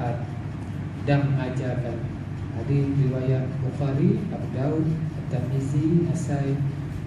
Al-Quran dan mengajarkan. Hadis riwayat Bukhari, Abu Daud, At-Tirmizi, Nasai,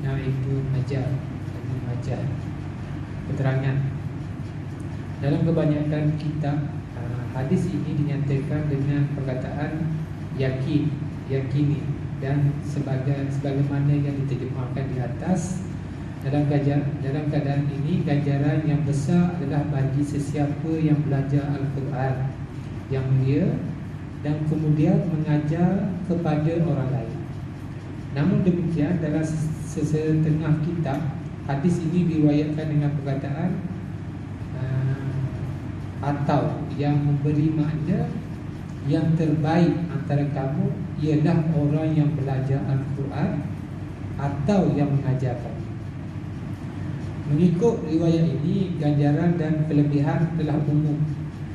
Ibnu Majah. Keterangan dalam kebanyakan kitab, hadis ini dinyatakan dengan perkataan yakini dan sebagaimana yang diterjemahkan di atas. Dalam keadaan ini, ganjaran yang besar adalah bagi sesiapa yang belajar Al-Quran yang mulia dan kemudian mengajar kepada orang lain. Namun demikian, dalam setengah kitab, hadis ini diriwayatkan dengan perkataan atau yang memberi makna yang terbaik antara kamu ialah orang yang belajar Al-Quran atau yang mengajarkan. Mengikut riwayat ini, ganjaran dan kelebihan telah umum,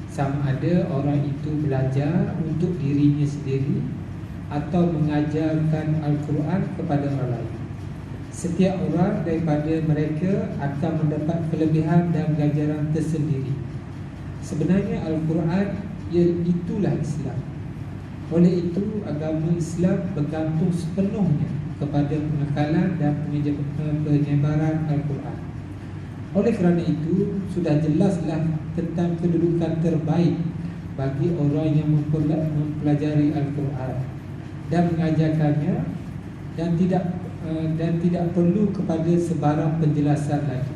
sama ada orang itu belajar untuk dirinya sendiri atau mengajarkan Al-Quran kepada orang lain. Setiap orang daripada mereka akan mendapat kelebihan dan ganjaran tersendiri. Sebenarnya Al-Quran itulah Islam. Oleh itu, agama Islam bergantung sepenuhnya kepada pengakalan dan penyebaran Al-Quran. Oleh kerana itu, sudah jelaslah tentang kedudukan terbaik bagi orang yang mempelajari Al-Quran dan mengajarkannya, dan tidak perlu kepada sebarang penjelasan lagi.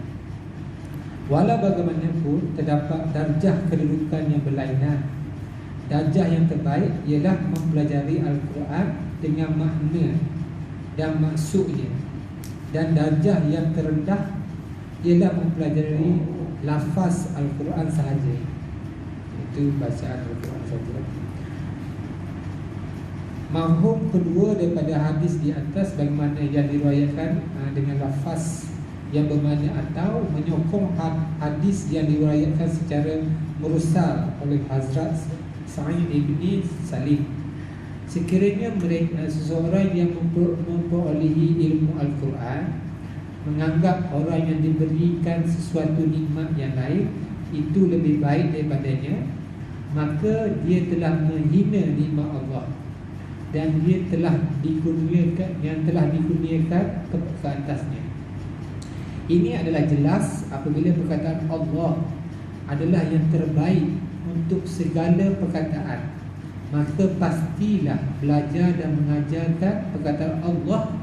Walau bagaimanapun, terdapat darjah kedudukan yang berlainan. Darjah yang terbaik ialah mempelajari Al-Quran dengan makna dan maksudnya, dan darjah yang terendah ialah mempelajari lafaz Al-Quran sahaja. Itu bacaan Al-Quran sahaja. Mafhum kedua daripada hadis di atas, bagaimana yang diriwayatkan dengan lafaz yang bermakna atau, menyokong hadis yang diriwayatkan secara mursal oleh Hazrat Sa'id ibn Salim. Sekiranya seseorang yang memperolehi ilmu Al-Quran menganggap orang yang diberikan sesuatu nikmat yang lain itu lebih baik daripadanya, maka dia telah menghina nikmat Allah dan dia telah dikurniakan ke atasnya. Ini adalah jelas apabila perkataan Allah adalah yang terbaik untuk segala perkataan, maka pastilah belajar dan mengajarkan perkataan Allah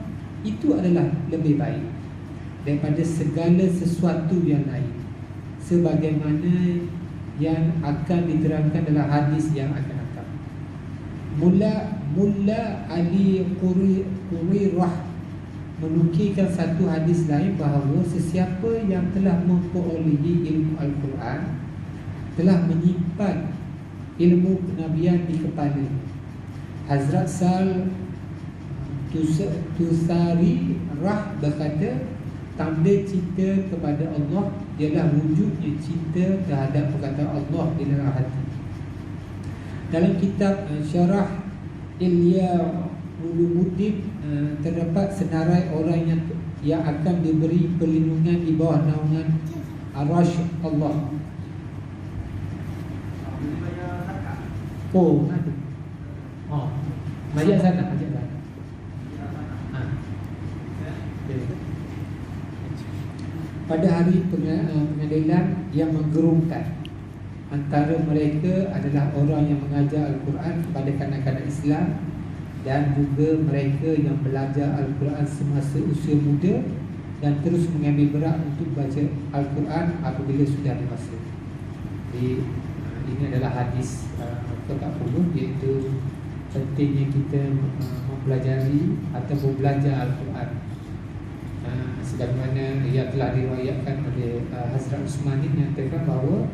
itu adalah lebih baik daripada segala sesuatu yang lain, sebagaimana yang akan diterangkan dalam hadis yang akan datang. Mulla Ali Qurirah menukilkan satu hadis lain bahawa sesiapa yang telah memperolehi ilmu Al-Quran telah menyimpan ilmu kenabian di kepala. Hazrat Sal Tusari Rah berkata, tanda cinta kepada Allah ialah wujudnya cinta terhadap perkataan Allah di dalam hati. Dalam kitab Syarah Ilya Ulumuddin terdapat senarai orang yang akan diberi perlindungan di bawah naungan Arasy Allah. Oh, ada. Oh, majak sana, majak sana. Pada hari pengadilan yang menggerungkan, antara mereka adalah orang yang mengajar Al-Quran kepada kanak-kanak Islam dan juga mereka yang belajar Al-Quran semasa usia muda dan terus mengambil berat untuk baca Al-Quran apabila sudah dewasa. Jadi ini adalah hadis ke-40, iaitu pentingnya kita mempelajari ataupun belajar Al-Quran. Sebagaimana ia telah diriwayatkan oleh Hazrat Usman ini, menyatakan bahawa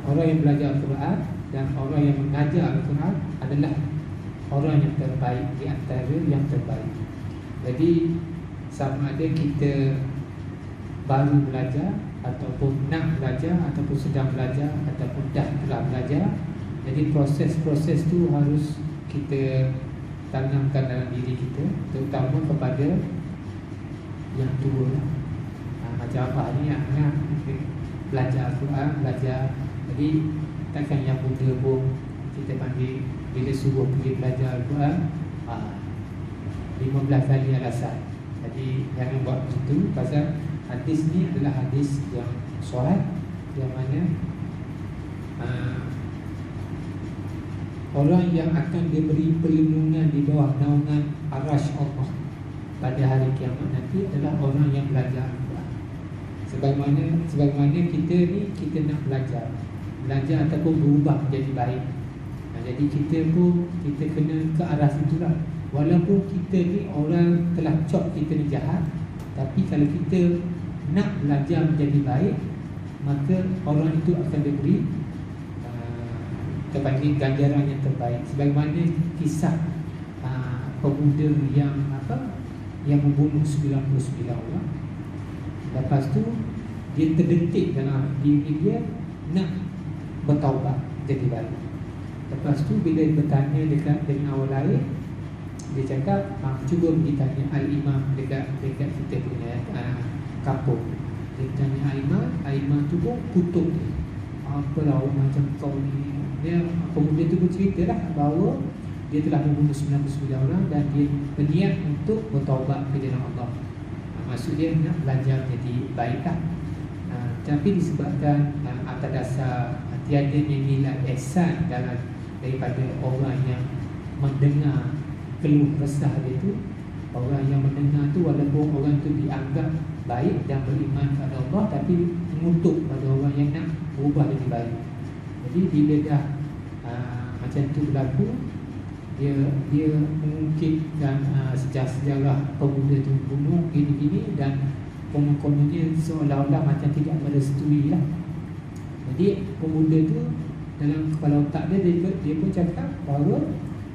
orang yang belajar Al-Quran dan orang yang mengajar Al-Quran adalah orang yang terbaik di antara yang terbaik. Jadi sama ada kita baru belajar ataupun nak belajar ataupun sedang belajar ataupun dah telah belajar, jadi proses-proses tu harus kita tanamkan dalam diri kita, terutama kepada yang tua. Macam apa ni, anak belajar Al-Quran, belajar. Jadi Takkan yang muda pun kita panggil bila suruh pergi belajar Al-Quran 15 kali alasan. Jadi jangan buat begitu. Pasal hadis ni adalah hadis yang sahih, yang mana orang yang akan diberi perlindungan di bawah naungan arasy Allah pada hari kiamat nanti adalah orang yang belajar Al-Quran. Sebagaimana kita ni, kita nak belajar ataupun berubah menjadi baik. Jadi kita kena ke arah situlah. Walaupun kita ni orang telah cop kita ni jahat, tapi kalau kita nak belajar menjadi baik, maka orang itu akan diberi terpanggil ganjaran yang terbaik. Sebagaimana kisah pemuda yang membunuh 99 orang. Lepas tu dia terdetik dalam diri dia nak bertaubat jadi baik. Lepas tu bila bertanya dengan orang lain, dia cakap cuba pergi tanya Al-Imam dekat kita punya kampung. Dia tanya Al-Imam tu pun kutuk dia. Apalah orang macam kau ni. Dia pemuda tu bercerita lah bahawa dia telah membunuh 99 orang dan dia berniat untuk bertaubat ke jalan Allah. Maksud dia nak belajar jadi baiklah. Tapi disebabkan atas dasar tiadanya nilai ihsan daripada orang yang mendengar keluh resah dia tu, orang yang mendengar tu walaupun orang tu dianggap baik dan beriman kepada Allah, tapi mengutuk pada orang yang nak berubah jadi baik. Jadi bila dah macam tu berlaku, dia mengungkitkan sejarah pemuda tu bunuh gini-gini, dan konon-kononnya seolah-olah macam tidak merestui lah. Jadi pemuda tu dalam kepala otak dia pun cakap bahawa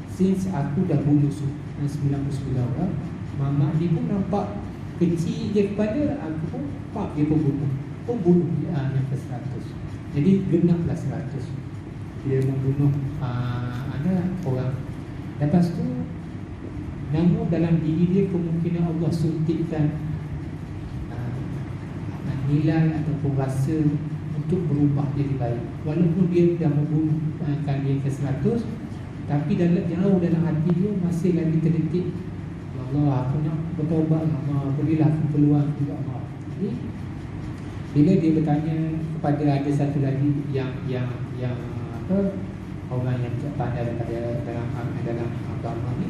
since aku dah bunuh 99 orang, mamak dia pun nampak kecil je kepada aku pun, pak dia pun bunuh yang ke 100. Jadi genaplah 100 dia membunuh orang. Lepas tu namun dalam diri dia kemungkinan Allah suntikkan nilai ataupun rasa untuk berubah jadi baik. Walaupun dia dah membunuhkan dia ke 100, tapi jauh dalam hati dia masih lagi terdetik, ya Allah, aku nak bertaubat, Allah, berilah aku peluang juga, Allah. Jadi bila dia bertanya kepada ada satu lagi yang orang yang pandai dalam agama ni,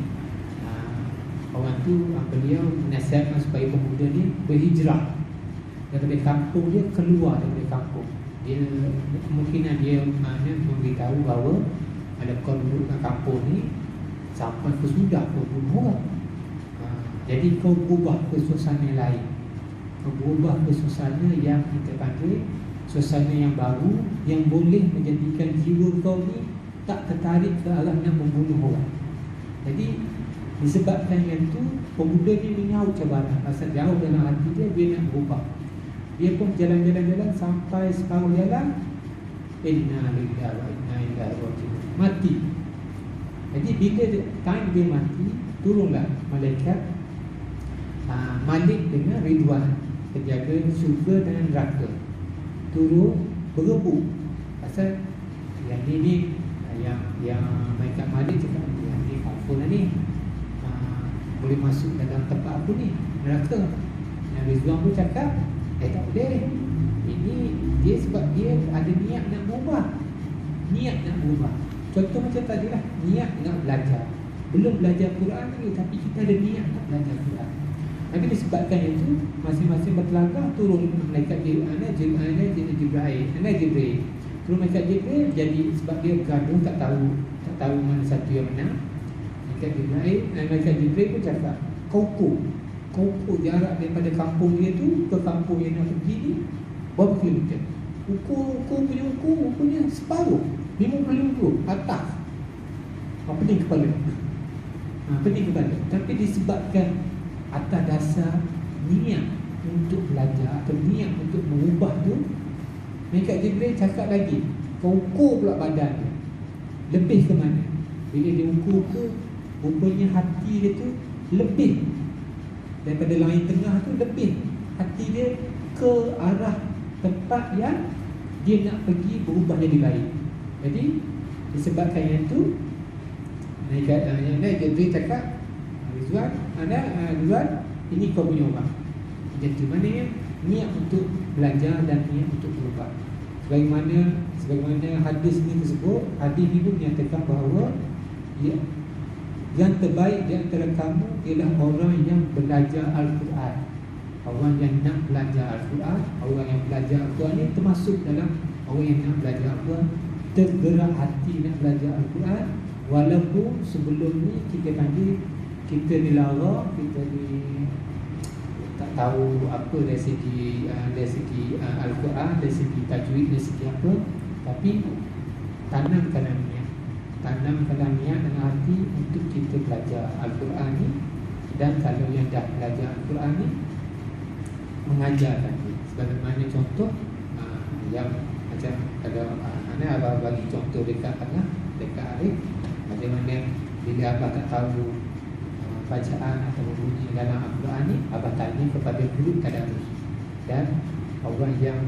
orang tu beliau menasihatkan supaya pemuda ni berhijrah daripada kampung dia, keluar daripada kampung dia. Kemungkinan dia memberitahu bahawa ada penduduk kampung ni sampai ke sudah pun bunuh orang. Jadi kau berubah ke suasana lain, kau berubah ke suasana yang kita panggil suasana yang baru, yang boleh menjadikan jiwa kau ni tak tertarik ke arah nak membunuh orang. Jadi disebabkan yang tu, pemuda ni menyaut cabaran pasal jauh dalam hati dia nak berubah. Dia pun jalan-jalan sampai separuh jalan, inna lillahi wa inna ilaihi raji'un, mati. Jadi bila time dia mati, turunlah malaikat Malik dengan Ridwan, penjaga syurga dan neraka, turun berebut pasal yang ni yang malaikat Malik cakap, yang ni confirm lah ni, boleh masuk dalam tempat aku ni, neraka. Yang Ridwan pun cakap, tak boleh. Ini dia sebab dia ada niat nak berubah. Contoh macam tadi lah, niat nak belajar. Belum belajar Quran lagi, tapi kita ada niat nak belajar Quran. Tapi disebabkan itu, masing-masing bertelagah turun malaikat Jibril. Turun malaikat Jibril, jadi sebab dia gaduh, tak tahu mana satu yang menang. Malaikat Jibril pun cakap, kau jarak daripada kampung dia tu ke kampung yang nak pergi ni berapa kilometer? Ukur punya separuh, 50 atas. Pening kepala. Tapi disebabkan atas dasar niat untuk belajar atau niat untuk mengubah tu, malaikat Jibril cakap lagi, kau ukur pula badan dia, lebih ke mana? Bila dia ukur ke, rupanya hati dia tu lebih daripada langit tengah tu, lebih hati dia ke arah tempat yang dia nak pergi berubah jadi baik. Jadi disebabkan yang tu yang naik Jibril cakap, Rizwan, Rizwan, ini kau punya orang. Jadi maknanya niat untuk belajar dan niat untuk berubah. Sebagaimana hadis ni tersebut, hadis ni pun menyatakan bahawa yang terbaik di antara kamu ialah orang yang belajar Al-Quran. Orang yang nak belajar Al-Quran, orang yang belajar Al-Quran ni termasuk dalam orang yang nak belajar Al-Quran, tergerak hati nak belajar Al-Quran. Walaupun sebelum ni kita panggil, kita dilarang, kita tak tahu apa dari segi Al-Quran, dari segi tajwid, dari segi apa. Tapi tanamkanlah niat dalam hati untuk kita belajar Al-Quran ni. Dan kalau yang dah belajar Al-Quran ni, mengajarkan dia. Sebagaimana contoh yang macam kalau abang bagi contoh dekat Arif, bagaimana bila abang tak tahu bacaan atau bunyi dalam Al-Quran ni, abang tanya kepada guru tadarus. Dan orang yang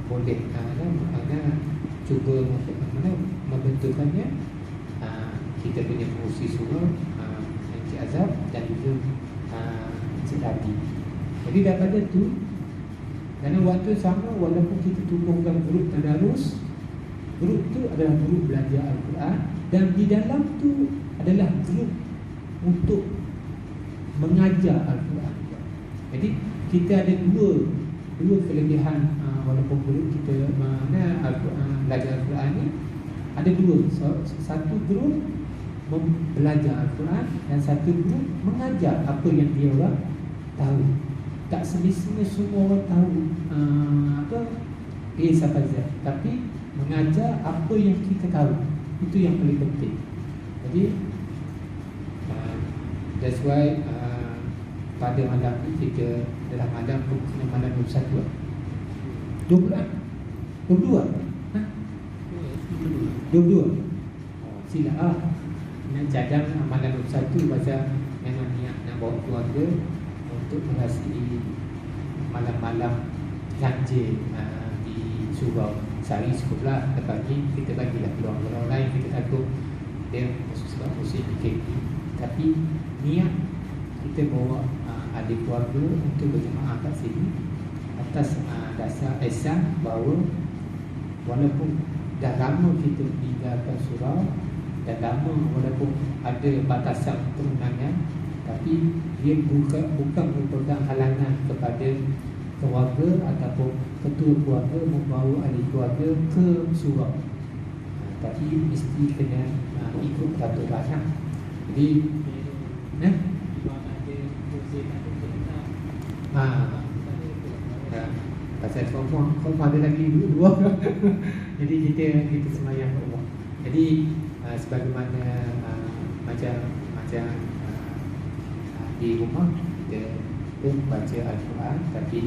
boleh cuba membentukkannya, kita punya pengurusi surah, Encik Azhar dan juga Encik Hadi. Jadi daripada tu, kerana waktu sama, walaupun kita tubuhkan grup tadarus, grup tu adalah grup belajar Al-Quran, dan di dalam tu adalah grup untuk mengajar Al-Quran. Jadi kita ada dua kelebihan, walaupun grup kita belajar Al-Quran ni ada dua. Satu grup belajar Al-Quran dan satu grup mengajar apa yang dia orang tahu. Tak semestinya semua orang tahu siapa Zat, tapi mengajar apa yang kita tahu. Itu yang paling penting. Jadi that's why pada malam ni kita dalam malam 21 22 silap nak cadang malam 21 pasal memang niat nak bawa keluarga untuk merasai malam-malam ganjil di surau. Sehari cukup lah, lepas ni kita bagilah peluang orang lain. Kita takut dia sebab musim PKP, tapi niat kita bawa adik keluarga untuk berjemaah kat sini atas dasar ihsan bahawa walaupun dah lama kita meninggalkan surau, dan lama walaupun ada batasan perundangan, tapi dia bukan merupakan halangan kepada keluarga ataupun ketua keluarga membawa ahli keluarga ke surau. Tapi mesti kena ikut peraturan. Jadi pasal confirm ada lagi dua. Jadi kita semayang Allah. Jadi sebagaimana macam di rumah kita baca Al-Quran, tapi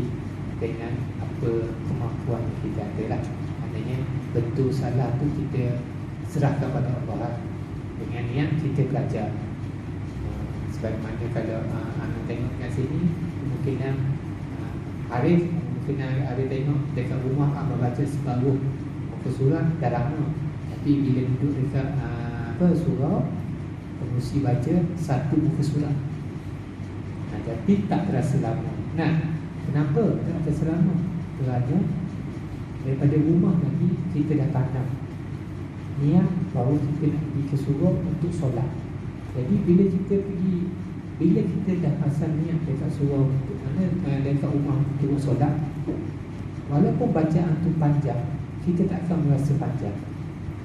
dengan apa kemampuan kita ada lah. Maknanya betul salah tu kita serahkan pada Allah. Dengan niat kita belajar. Sebagaimana kalau anak tengok kat sini, kemungkinan Arif tengok dekat rumah abang baca separuh muka surah dah lama. Tapi bila duduk dekat surau, pengurusi baca satu muka surah. Tapi tak terasa lama. Kenapa tak terasa lama? Kerana daripada rumah lagi kita dah tanam niat bahawa kita nak pergi ke surau untuk solat. Jadi bila kita dah pasang niat dekat surau dekat rumah untuk solat, walaupun bacaan tu panjang, kita tak akan merasa panjang.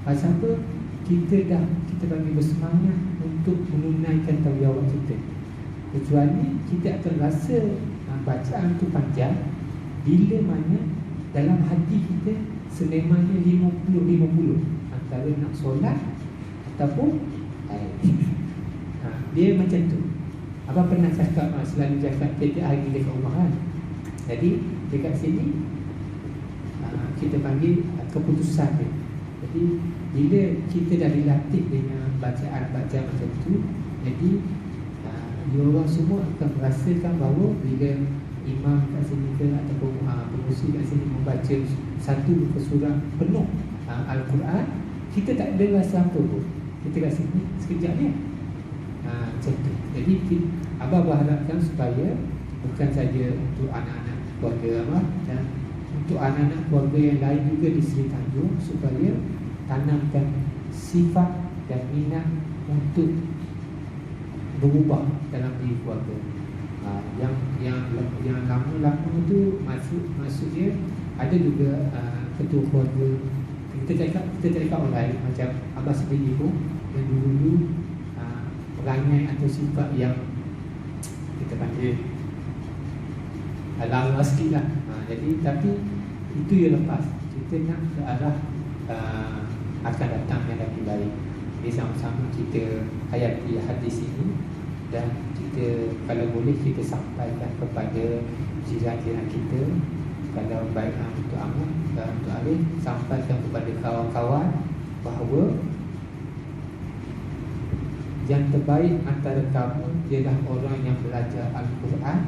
Pasal apa? Kita bagi bersemangat untuk menunaikan tanggungjawab kita. Kecuali kita akan rasa bacaan tu panjang bila mana dalam hati kita selemanya 50-50 antara nak solat ataupun dia macam tu. Abang pernah cakap, selalu cakap tiap hari dekat rumah kan. Jadi dekat sini kita panggil keputusan dia. Jadi bila kita dah dilatih dengan bacaan-bacaan macam tu, jadi orang semua akan merasakan bahawa bila imam kat sini ke ataupun pengurusi kat sini membaca satu muka surah penuh Al-Quran, kita tak ada rasa apa pun. Kita rasa ni sekejap ni. Macam tu. Jadi Abah berharapkan supaya bukan saja untuk anak-anak keluarga Abah, dan untuk anak-anak keluarga yang lain juga di Seri Tanjung, supaya tanamkan sifat dan minat untuk berubah dalam diri keluarga. Yang lama-lama tu maksudnya ada juga ketua keluarga. Kita cakap orang lain, macam Abah sendiri pun yang dulu perangai atau sifat yang kita panggil lawa sikit lah. Jadi tapi itu yang lepas, kita nak ke arah akan datang yang lebih baik. Jadi sama-sama kita hayati hadis ini, dan kita kalau boleh kita sampaikan kepada jiran-jiran kita. Kalau baik untuk Ahmad dan untuk Arif, sampaikan kepada kawan-kawan bahawa yang terbaik antara kamu ialah orang yang belajar Al-Quran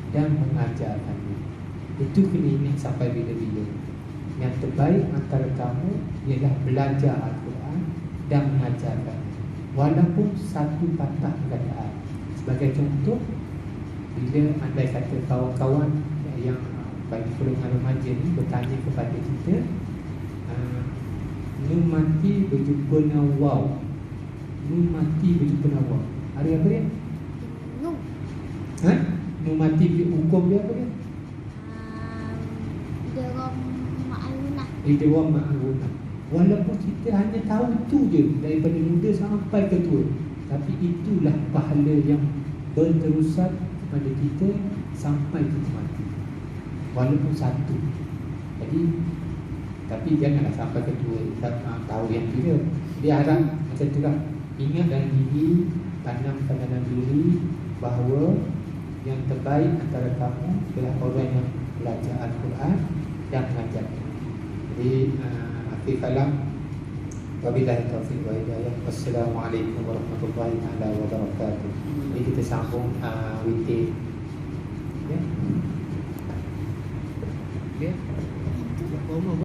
dan mengajarkannya. Itu kena ingat sampai bila-bila. Yang terbaik antara kamu ialah belajar Al-Quran dan mengajarkannya, walaupun satu patah perkataan. Sebagai contoh, bila andai kata kawan-kawan yang bagi golongan remaja ni bertanya kepada kita, Nun mati berjumpa dengan waw, Nun mati berjumpa dengan waw, ada apa dia? Nun. Nun mati hukum dia apa dia? Idgham ma'al-gunah. Idgham ma'al-gunah. Walaupun kita hanya tahu itu je daripada muda sampai ke tua, tapi itulah pahala yang berterusan kepada kita sampai kita mati, walaupun satu. Jadi tapi janganlah sampai ke tua tahu yang kira. Dia harap macam tu lah. Ingat dalam diri, tanamkan dalam diri bahawa yang terbaik antara kamu adalah orang yang belajar Al-Quran dan mengajar. Jadi akhir kalam, wabillahi taufiq wa hidayah. Wassalamualaikum warahmatullahi wabarakatuh. Jadi kita sambung weekday. Ya.